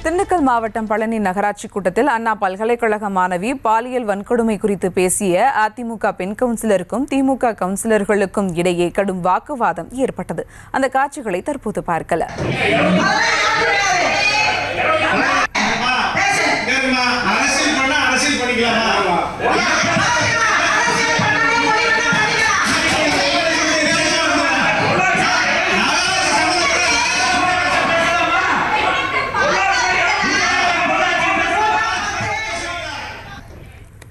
திண்டுக்கல் மாவட்டம் பழனி நகராட்சி கூட்டத்தில் அண்ணா பல்கலைக்கழக மாணவி பாலியல் வன்கொடுமை குறித்து பேசிய அதிமுக பெண் கவுன்சிலருக்கும் திமுக கவுன்சிலர்களுக்கும் இடையே கடும் வாக்குவாதம் ஏற்பட்டது. அந்த காட்சிகளை தற்போது பார்க்கலாம்.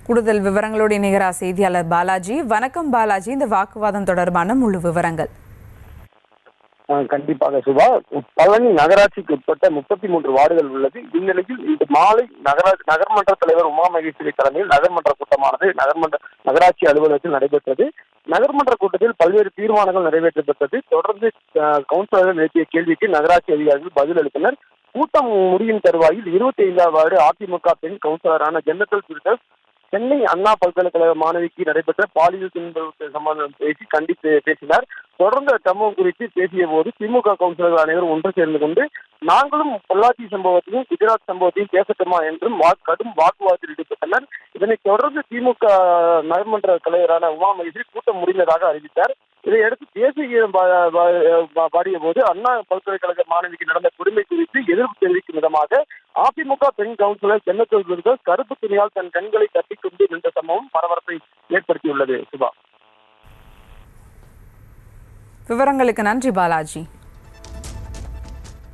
கூடுதல் விவரங்களோடு இணைகிறார் செய்தியாளர் பாலாஜி. வணக்கம் பாலாஜி, இந்த வாக்குவாதம் தொடர்பான முழு விவரங்கள். கண்டிப்பாக சுபா, பழனி நகராட்சிக்கு உட்பட்ட 33 வார்டுகள் உள்ளது. இந்நிலையில் இன்று மாலை நகர்மன்ற தலைவர் உமா மகேஸ்வரி தலைமையில் நகர்மன்ற கூட்டமானது நகராட்சி அலுவலகத்தில் நடைபெற்றது. நகர்மன்ற கூட்டத்தில் பல்வேறு தீர்மானங்கள் நிறைவேற்றப்பட்டது. தொடர்ந்து கவுன்சிலர்கள் எழுப்பிய கேள்விக்கு நகராட்சி அதிகாரிகள் பதில் அளித்தனர். கூட்டம் முடியும் தருவாயில் 25வது வார்டு அதிமுக பெண் கவுன்சிலரான ஜெனரல் பில்டர்ஸ் சென்னை அண்ணா பல்கலைக்கழக மாணவிக்கு நடைபெற்ற பாலியல் துன்புறுத்தல் சம்பந்தம் பேசி கண்டித்து பேசினார். தொடர்ந்து சம்பவம் குறித்து பேசிய போது திமுக கவுன்சிலர்கள் அனைவரும் ஒன்று சேர்ந்து கொண்டு நாங்களும் பொள்ளாச்சி சம்பவத்தையும் குஜராத் சம்பவத்தையும் பேசட்டுமா என்றும் கடும் வாக்குவாதத்தில் ஈடுபட்டனர். இதனைத் தொடர்ந்து திமுக நகர்மன்ற தலைவரான உமா மகேஸ்வரி கூட்டம் முடிந்ததாக அறிவித்தார். இதையடுத்து தேசிய கீதம் பாடிய போது அண்ணா பல்கலைக்கழக மாணவிக்கு நடந்த கொடுமை குறித்து எதிர்ப்பு தெரிவிக்கும் விதமாக அதிமுக பெண் கவுன்சிலர் சென்னத்தூர் கருப்பு துணியால் தன் கண்களை தட்டிக்கொண்டு நின்ற சம்பவம் பரபரப்பை ஏற்படுத்தியுள்ளது. சுபா, விவரங்களுக்கு நன்றி பாலாஜி.